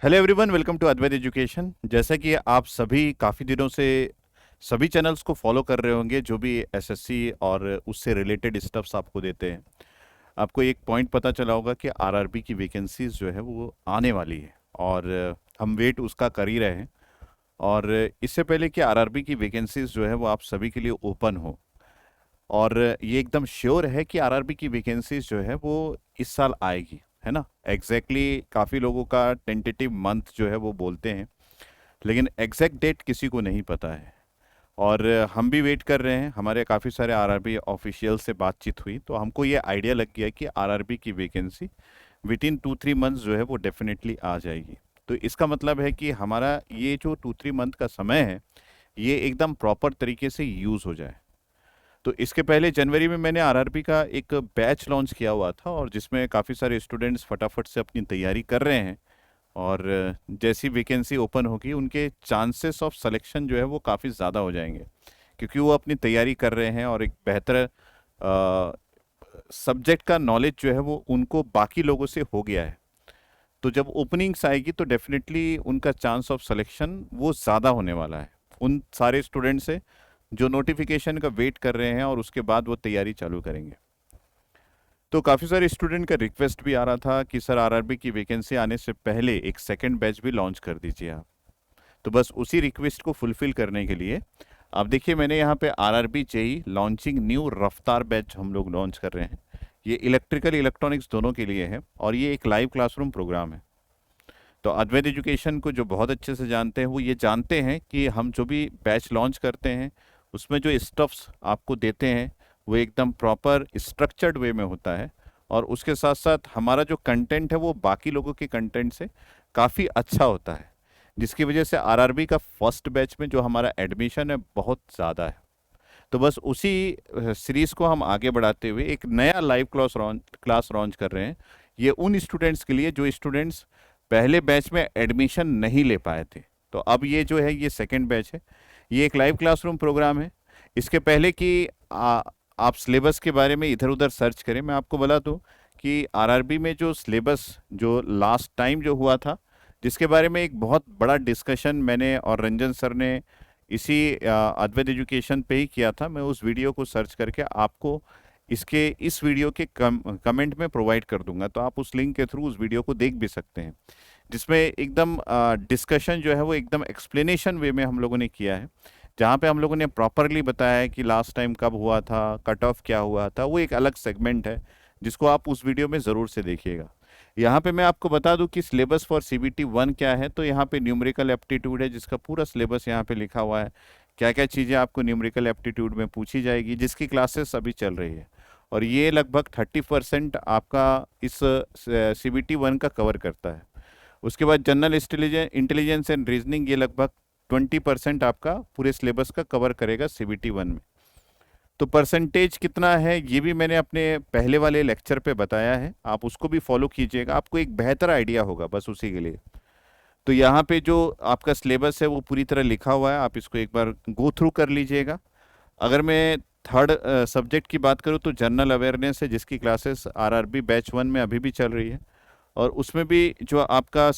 Hello everyone, welcome to Advait education. जैसा कि आप सभी काफ़ी दिनों से सभी चैनल्स को फॉलो कर रहे होंगे जो भी एसएससी और उससे रिलेटेड स्टफ्स आपको देते हैं। आपको एक पॉइंट पता चला होगा कि आरआरबी की वैकेंसीज जो है वो आने वाली है और हम वेट उसका कर ही रहे हैं। और इससे पहले कि आरआरबी की वैकेंसीज जो है वो आप सभी के लिए ओपन हो और ये एकदम श्योर है कि आरआरबी की वैकेंसीज जो है वो इस साल आएगी, है ना। काफ़ी लोगों का टेंटेटिव मंथ जो है वो बोलते हैं, लेकिन एग्जैक्ट डेट किसी को नहीं पता है। और हम भी वेट कर रहे हैं। हमारे काफ़ी सारे आरआरबी ऑफिशियल से बातचीत हुई तो हमको ये आइडिया लग गया कि आरआरबी की वैकेंसी विद इन 2-3 मंथ्स जो है वो डेफिनेटली आ जाएगी। तो इसका मतलब है कि हमारा ये जो 2-3 मंथ का समय है ये एकदम प्रॉपर तरीके से यूज़ हो जाए। तो इसके पहले जनवरी में मैंने आरआरबी का एक बैच लॉन्च किया हुआ था और जिसमें काफ़ी सारे स्टूडेंट्स फटाफट से अपनी तैयारी कर रहे हैं। और जैसी वैकेंसी ओपन होगी उनके चांसेस ऑफ सिलेक्शन जो है वो काफ़ी ज़्यादा हो जाएंगे, क्योंकि वो अपनी तैयारी कर रहे हैं और एक बेहतर सब्जेक्ट का नॉलेज जो है वो उनको बाकी लोगों से हो गया है। तो जब ओपनिंग्स आएगी तो डेफिनेटली उनका चांस ऑफ सिलेक्शन वो ज़्यादा होने वाला है उन सारे स्टूडेंट से जो नोटिफिकेशन का वेट कर रहे हैं और उसके बाद वो तैयारी चालू करेंगे। तो काफ़ी सारे स्टूडेंट का रिक्वेस्ट भी आ रहा था कि सर आरआरबी की वैकेंसी आने से पहले एक सेकंड बैच भी लॉन्च कर दीजिए आप। तो बस उसी रिक्वेस्ट को फुलफिल करने के लिए आप देखिए मैंने यहाँ पे आरआरबी जेई लॉन्चिंग न्यू रफ्तार बैच हम लोग लॉन्च कर रहे हैं। ये इलेक्ट्रिकल इलेक्ट्रॉनिक्स दोनों के लिए है और ये एक लाइव क्लासरूम प्रोग्राम है। तो अद्वैत एजुकेशन को जो बहुत अच्छे से जानते हैं वो ये जानते हैं कि हम जो भी बैच लॉन्च करते हैं उसमें जो स्टफ्स आपको देते हैं वो एकदम प्रॉपर स्ट्रक्चर्ड वे में होता है। और उसके साथ साथ हमारा जो कंटेंट है वो बाकी लोगों के कंटेंट से काफ़ी अच्छा होता है, जिसकी वजह से आरआरबी का फर्स्ट बैच में जो हमारा एडमिशन है बहुत ज़्यादा है। तो बस उसी सीरीज़ को हम आगे बढ़ाते हुए एक नया लाइव क्लास लॉन्च कर रहे हैं। ये उन स्टूडेंट्स के लिए जो स्टूडेंट्स पहले बैच में एडमिशन नहीं ले पाए थे। तो अब ये जो है ये सेकंड बैच है। ये एक लाइव क्लासरूम प्रोग्राम है। इसके पहले कि आप सिलेबस के बारे में इधर उधर सर्च करें, मैं आपको बता दूं कि आरआरबी में जो सिलेबस जो लास्ट टाइम जो हुआ था, जिसके बारे में एक बहुत बड़ा डिस्कशन मैंने और रंजन सर ने इसी अद्वैत एजुकेशन पे ही किया था। मैं उस वीडियो को सर्च करके आपको इसके इस वीडियो के कमेंट में प्रोवाइड कर दूंगा, तो आप उस लिंक के थ्रू उस वीडियो को देख भी सकते हैं, जिसमें एकदम डिस्कशन जो है वो एकदम एक्सप्लेनेशन वे में हम लोगों ने किया है, जहाँ पे हम लोगों ने प्रॉपरली बताया है कि लास्ट टाइम कब हुआ था, कट ऑफ क्या हुआ था। वो एक अलग सेगमेंट है जिसको आप उस वीडियो में ज़रूर से देखिएगा। यहाँ पे मैं आपको बता दूं कि सिलेबस फॉर सीबीटी 1 क्या है। तो यहाँ पे न्यूमेरिकल एप्टीट्यूड है जिसका पूरा सिलेबस यहाँ पे लिखा हुआ है। क्या क्या चीज़ें आपको न्यूमेरिकल एप्टीट्यूड में पूछी जाएगी, जिसकी क्लासेस अभी चल रही है। और ये लगभग 30% आपका इस सीबीटी 1 का कवर करता है। उसके बाद जनरल इंटेलिजेंस एंड रीजनिंग, ये लगभग 20% आपका पूरे सिलेबस का कवर करेगा सीबीटी 1 में। तो परसेंटेज कितना है ये भी मैंने अपने पहले वाले लेक्चर पे बताया है, आप उसको भी फॉलो कीजिएगा, आपको एक बेहतर आइडिया होगा बस उसी के लिए। तो यहाँ पे जो आपका सिलेबस है वो पूरी तरह लिखा हुआ है, आप इसको एक बार गो थ्रू कर लीजिएगा। अगर मैं थर्ड सब्जेक्ट की बात करूँ तो जनरल अवेयरनेस है, जिसकी क्लासेस आरआरबी बैच 1 में अभी भी चल रही है। और उसमें भी जो आपका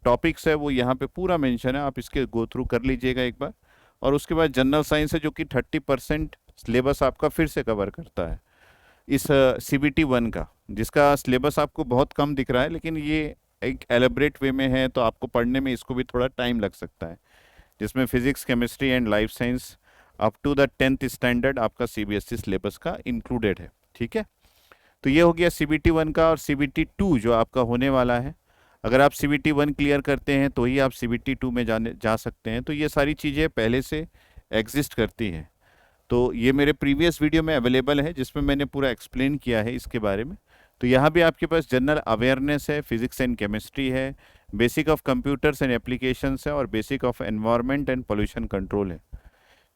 टॉपिक्स है वो यहाँ पे पूरा मेंशन है, आप इसके गो थ्रू कर लीजिएगा एक बार। और उसके बाद जनरल साइंस है जो कि 30% सिलेबस आपका फिर से कवर करता है इस सीबीटी 1 का, जिसका सिलेबस आपको बहुत कम दिख रहा है, लेकिन ये एक एलेबरेट वे में है तो आपको पढ़ने में इसको भी थोड़ा टाइम लग सकता है, जिसमें physics, chemistry and life science up to the 10th standard आपका सीबीएसई सिलेबस का इंक्लूडेड है। ठीक है, तो ये हो गया सीबीटी 1 का। और सीबीटी 2 जो आपका होने वाला है, अगर आप सीबीटी 1 क्लियर करते हैं तो ही आप सीबीटी 2 में जा सकते हैं। तो ये सारी चीज़ें पहले से एग्जिस्ट करती हैं। तो ये मेरे प्रीवियस वीडियो में अवेलेबल है जिसमें मैंने पूरा एक्सप्लेन किया है इसके बारे में। तो यहाँ भी आपके पास जनरल अवेयरनेस है, फिजिक्स एंड केमिस्ट्री है, basic of computers and applications है और basic of environment and pollution control है।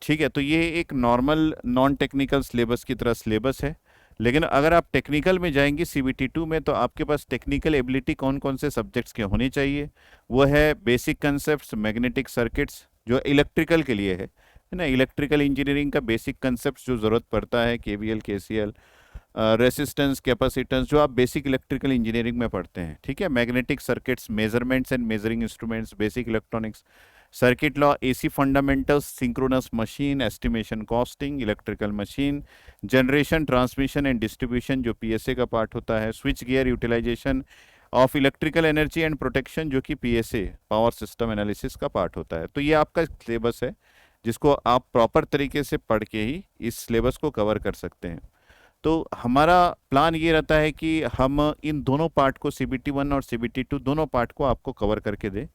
ठीक है, तो ये एक नॉर्मल नॉन टेक्निकल सिलेबस की तरह सिलेबस है। लेकिन अगर आप टेक्निकल में जाएंगे सीबीटी 2 में तो आपके पास टेक्निकल एबिलिटी कौन कौन से सब्जेक्ट्स के होने चाहिए, वो है बेसिक कंसेप्ट मैग्नेटिक सर्किट्स जो इलेक्ट्रिकल के लिए है ना। इलेक्ट्रिकल इंजीनियरिंग का बेसिक कंसेप्ट जो ज़रूरत पड़ता है, केवीएल, केसीएल, रेसिस्टेंस, कैपेसिटेंस, जो आप बेसिक इलेक्ट्रिकल इंजीनियरिंग में पढ़ते हैं, ठीक है। Magnetic circuits, measurements and measuring instruments, basic electronics, circuit law, AC fundamentals, synchronous machine, estimation, costing, electrical machine, generation, transmission and distribution जो पीएसए का पार्ट होता है, switch gear, utilization of electrical energy and protection जो कि PSA, power system analysis का part होता है। तो ये आपका सिलेबस है जिसको आप प्रॉपर तरीके से पढ़ के ही इस सिलेबस को कवर कर सकते हैं। तो हमारा प्लान ये रहता है कि हम इन दोनों पार्ट को, CBT 1 और CBT 2 दोनों पार्ट को आपको कवर करके दें।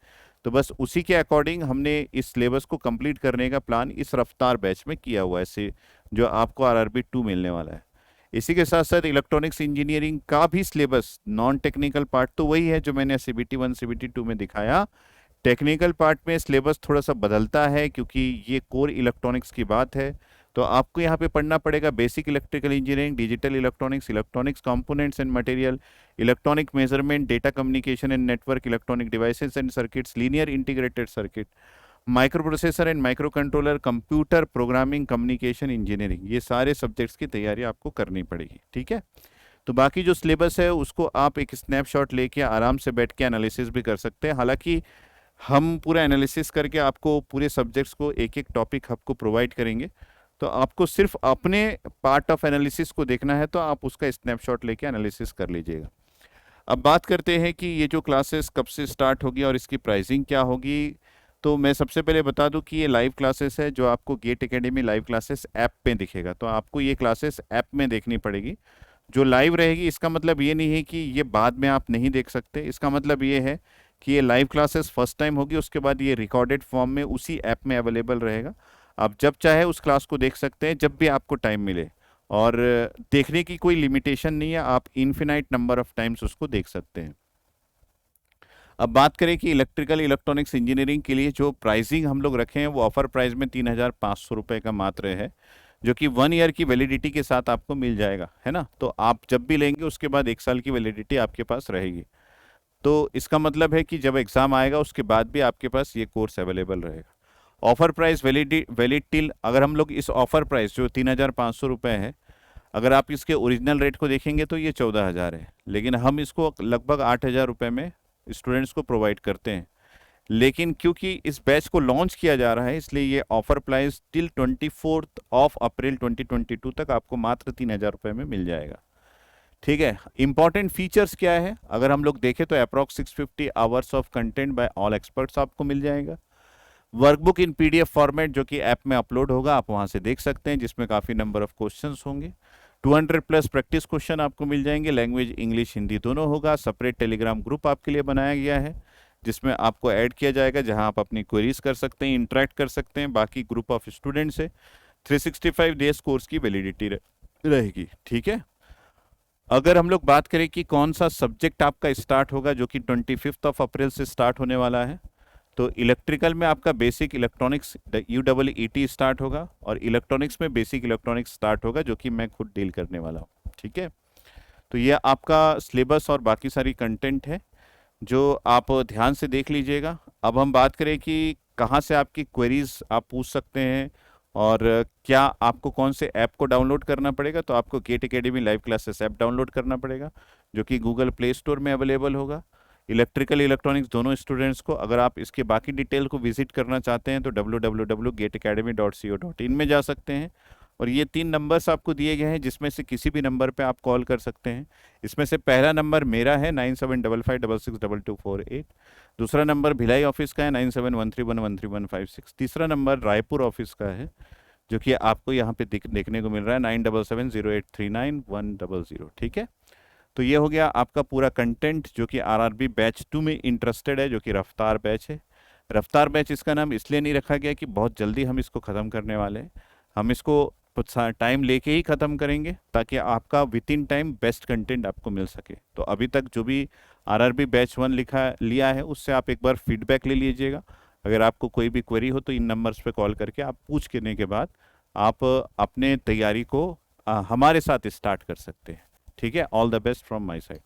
तो बस उसी के अकॉर्डिंग हमने इस सिलेबस को कंप्लीट करने का प्लान इस रफ्तार बैच में किया हुआ है, से जो आपको RRB 2 मिलने वाला है। इसी के साथ साथ इलेक्ट्रॉनिक्स इंजीनियरिंग का भी सिलेबस, नॉन टेक्निकल पार्ट तो वही है जो मैंने CBT 1 CBT 2 में दिखाया। टेक्निकल पार्ट में सिलेबस थोड़ा सा बदलता है क्योंकि ये कोर इलेक्ट्रॉनिक्स की बात है। तो आपको यहाँ पे पढ़ना पड़ेगा basic electrical engineering, digital electronics, electronics components and material, electronic measurement, data communication and network, electronic devices and circuits, linear integrated circuit, micro processor and micro controller, computer programming, communication engineering, ये सारे subjects की तैयारी आपको करनी पड़ेगी, ठीक है। तो बाकी जो सिलेबस है उसको आप एक स्नैपशॉट लेके आराम से बैठ के एनालिसिस भी कर सकते हैं। हालांकि हम पूरा एनालिसिस करके आपको पूरे सब्जेक्ट्स को एक एक टॉपिक आपको प्रोवाइड करेंगे, तो आपको सिर्फ अपने पार्ट ऑफ एनालिसिस को देखना है, तो आप उसका स्नैपशॉट लेके एनालिसिस कर लीजिएगा। अब बात करते हैं कि ये जो क्लासेस कब से स्टार्ट होगी और इसकी प्राइसिंग क्या होगी। तो मैं सबसे पहले बता दूं कि ये लाइव क्लासेस है, जो आपको GATE academy live classes app पे दिखेगा। तो आपको ये क्लासेस ऐप में देखनी पड़ेगी जो लाइव रहेगी। इसका मतलब ये नहीं है कि ये बाद में आप नहीं देख सकते, इसका मतलब ये है कि ये लाइव क्लासेस फर्स्ट टाइम होगी, उसके बाद ये रिकॉर्डेड फॉर्म में उसी ऐप में अवेलेबल रहेगा। आप जब चाहे उस क्लास को देख सकते हैं, जब भी आपको टाइम मिले, और देखने की कोई लिमिटेशन नहीं है, आप इन्फिनाइट नंबर ऑफ टाइम्स उसको देख सकते हैं। अब बात करें कि इलेक्ट्रिकल इलेक्ट्रॉनिक्स इंजीनियरिंग के लिए जो प्राइसिंग हम लोग रखे हैं वो ऑफर प्राइस में 3,500 रुपये का मात्र है, जो कि 1 ईयर की वैलिडिटी के साथ आपको मिल जाएगा, है ना। तो आप जब भी लेंगे उसके बाद 1 साल की वैलिडिटी आपके पास रहेगी। तो इसका मतलब है कि जब एग्ज़ाम आएगा उसके बाद भी आपके पास ये कोर्स अवेलेबल रहेगा। ऑफर प्राइस वैलिड टिल, अगर हम लोग इस ऑफर प्राइस जो 3,500 रुपये है, अगर आप इसके ओरिजिनल रेट को देखेंगे तो ये 14,000 है, लेकिन हम इसको लगभग 8,000 रुपये में स्टूडेंट्स को प्रोवाइड करते हैं। लेकिन क्योंकि इस बैच को लॉन्च किया जा रहा है, इसलिए ये ऑफर प्राइस टिल 24 अप्रैल 2022 तक आपको मात्र 3,000 रुपये में मिल जाएगा, ठीक है। इंपॉर्टेंट फीचर्स क्या है, अगर हम लोग देखें तो approx 650 hours of content bye all experts आपको मिल जाएगा। वर्कबुक इन PDF फॉर्मेट जो कि ऐप में अपलोड होगा, आप वहां से देख सकते हैं, जिसमें काफ़ी नंबर ऑफ क्वेश्चंस होंगे। 200+ प्रैक्टिस क्वेश्चन आपको मिल जाएंगे, लैंग्वेज इंग्लिश हिंदी दोनों होगा। सेपरेट टेलीग्राम ग्रुप आपके लिए बनाया गया है जिसमें आपको ऐड किया जाएगा, जहां आप अपनी क्वेरीज कर सकते हैं, इंटरेक्ट कर सकते हैं। बाकी ग्रुप ऑफ स्टूडेंट्स है। 365 डेज कोर्स की वैलिडिटी रहेगी, ठीक है। अगर हम लोग बात करें कि कौन सा सब्जेक्ट आपका स्टार्ट होगा, जो कि 25 अप्रैल से स्टार्ट होने वाला है, तो इलेक्ट्रिकल में आपका बेसिक इलेक्ट्रॉनिक्स UEET स्टार्ट होगा, और इलेक्ट्रॉनिक्स में बेसिक इलेक्ट्रॉनिक्स स्टार्ट होगा, जो कि मैं खुद डील करने वाला हूँ, ठीक है। तो ये आपका सिलेबस और बाकी सारी कंटेंट है जो आप ध्यान से देख लीजिएगा। अब हम बात करें कि कहाँ से आपकी क्वेरीज आप पूछ सकते हैं और क्या आपको कौन से ऐप को डाउनलोड करना पड़ेगा। तो आपको GATE academy live classes app download करना पड़ेगा, जो कि गूगल प्ले स्टोर में अवेलेबल होगा। इलेक्ट्रिकल इलेक्ट्रॉनिक्स दोनों स्टूडेंट्स को, अगर आप इसके बाकी डिटेल को विजिट करना चाहते हैं तो www.gateacademy.co.in में जा सकते हैं। और ये 3 नंबर्स आपको दिए गए हैं, जिसमें से किसी भी नंबर पे आप कॉल कर सकते हैं। इसमें से पहला नंबर मेरा है 9755662248, दूसरा नंबर भिलाई ऑफिस का है 9713113156, तीसरा नंबर रायपुर ऑफिस का है जो कि आपको यहाँ पे देखने को मिल रहा है 9770839100, ठीक है। तो ये हो गया आपका पूरा कंटेंट जो कि RRB बैच 2 में इंटरेस्टेड है, जो कि रफ्तार बैच है। रफ्तार बैच इसका नाम इसलिए नहीं रखा गया कि बहुत जल्दी हम इसको ख़त्म करने वाले हैं, हम इसको टाइम लेके ही ख़त्म करेंगे ताकि आपका with in time best content आपको मिल सके। तो अभी तक जो भी RRB बैच 1 लिया है उससे आप एक बार फीडबैक ले लीजिएगा। अगर आपको कोई भी क्वेरी हो तो इन नंबर्स पे कॉल करके आप पूछ लेने के बाद आप अपने तैयारी को हमारे साथ स्टार्ट कर सकते हैं, ठीक है। All the best from my side.